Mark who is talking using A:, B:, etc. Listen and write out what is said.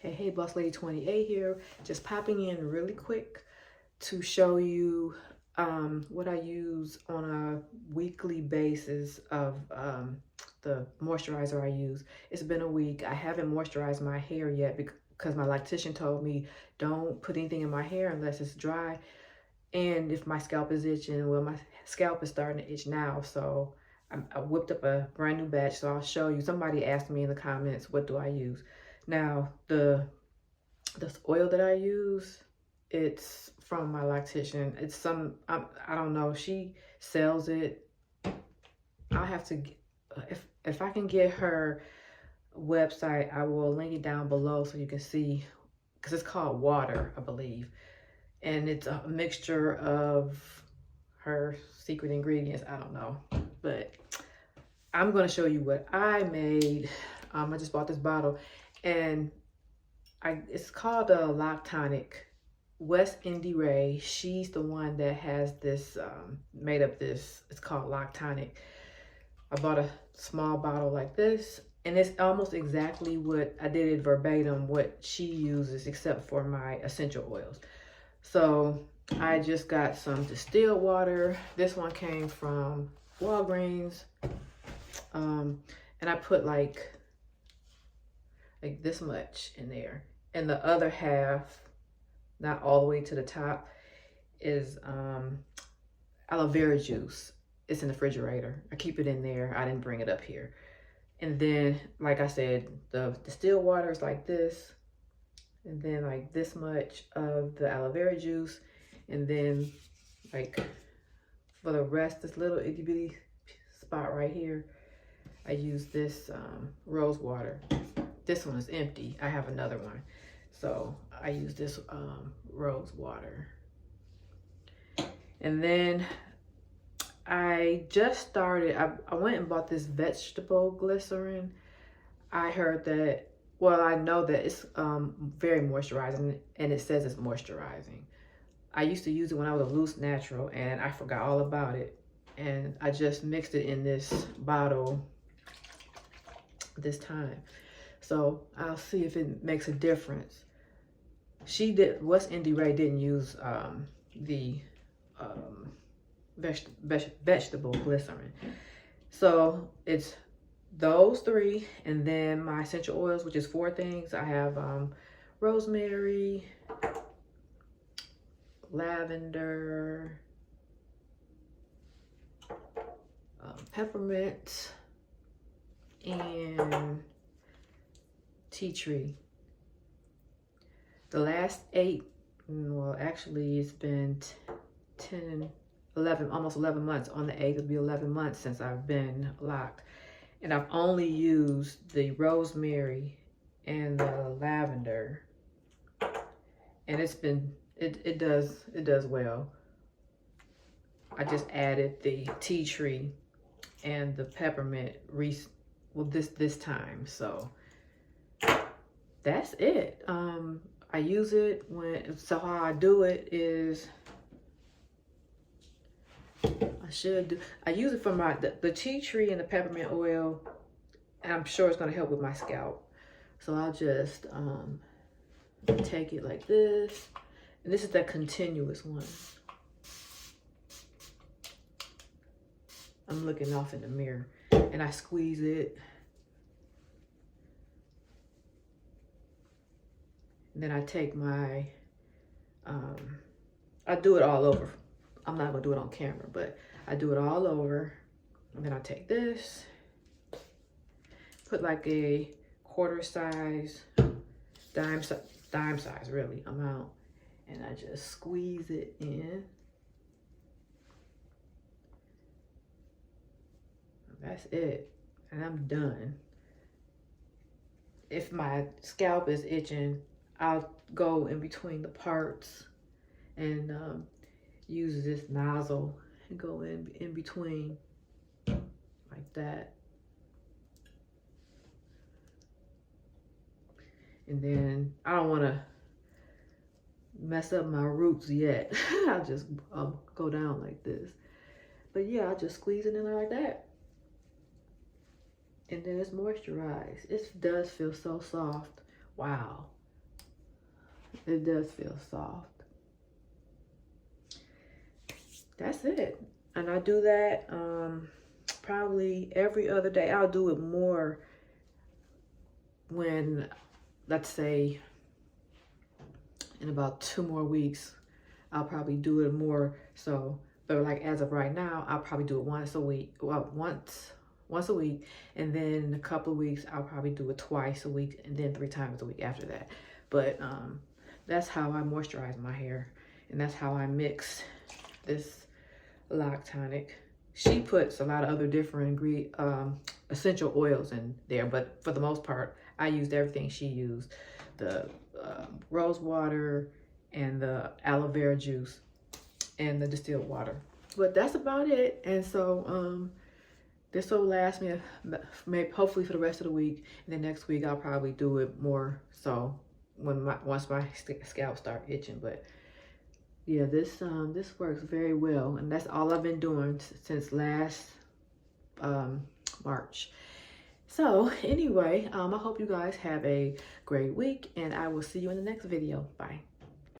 A: Hey, Boss Lady 28 here. Just popping in really quick to show you what I use on a weekly basis of the moisturizer I use. It's been a week. I haven't moisturized my hair yet because my lactician told me don't put anything in my hair unless it's dry. And if my scalp is itching, well, my scalp is starting to itch now. So I whipped up a brand new batch. So I'll show you. Somebody asked me in the comments, what do I use? Now, the oil that I use, it's from my lactician. It's some, I don't know, she sells it. I'll have to, if I can get her website, I will link it down below so you can see, because it's called Water, I believe. And it's a mixture of her secret ingredients. I don't know, but I'm going to show you what I made. I just bought this bottle, and it's called a Lactonic. West Indy Ray, she's the one that has this, made up this, it's called Lactonic. I bought a small bottle like this, and it's almost exactly what I did it verbatim, what she uses, except for my essential oils. So I just got some distilled water. This one came from Walgreens. And I put like this much in there. And the other half, not all the way to the top, is aloe vera juice. It's in the refrigerator. I keep it in there. I didn't bring it up here. And then, like I said, the distilled water is like this. And then like this much of the aloe vera juice. And then like for the rest, this little itty bitty spot right here, I use this Rosewater. This one is empty. I have another one. So I use this Rosewater. And then I just started, I went and bought this vegetable glycerin. I heard that, well, I know that it's very moisturizing, and it says it's moisturizing. I used to use it when I was a loose natural, and I forgot all about it. And I just mixed it in this bottle this time. So I'll see if it makes a difference. West Indy Ray didn't use the vegetable glycerin. So it's those three, and then my essential oils, which is 4 things. I have rosemary, lavender, peppermint, and tea tree. The last 8, well, actually it's been 10, 11, almost 11 months. On the 8th, it'll be 11 months since I've been locked. And I've only used the rosemary and the lavender. And it's been, it does well. I just added the tea tree and the peppermint this time. So that's it. I use it so how I do it is, I use it for the tea tree and the peppermint oil, and I'm sure it's going to help with my scalp. So I'll just take it like this, and this is the continuous one. I'm looking off in the mirror, and I squeeze it. And then I take my, I do it all over. I'm not gonna do it on camera, but I do it all over. And then I take this, put like a quarter size, dime size really amount, and I just squeeze it in. That's it, and I'm done. If my scalp is itching, I'll go in between the parts and use this nozzle and go in between like that. And then I don't want to mess up my roots yet. I'll just go down like this. But yeah, I'll just squeeze it in like that. And then it's moisturized. It does feel so soft. Wow. It does feel soft. That's it. And I do that probably every other day. I'll do it more when, let's say, in about 2 more weeks, I'll probably do it more. So, but like as of right now, I'll probably do it once a week. Well, once a week, and then in a couple of weeks, I'll probably do it twice a week, and then 3 times a week after that. But that's how I moisturize my hair, and that's how I mix this lock tonic. She puts a lot of other different essential oils in there, but for the most part, I used everything she used. The Rosewater and the aloe vera juice and the distilled water. But that's about it. And so this will last me maybe hopefully for the rest of the week. And then next week I'll probably do it more so when once my scalp start itching. But yeah, this works very well, and that's all I've been doing since last March. So anyway, I hope you guys have a great week, and I will see you in the next video. Bye.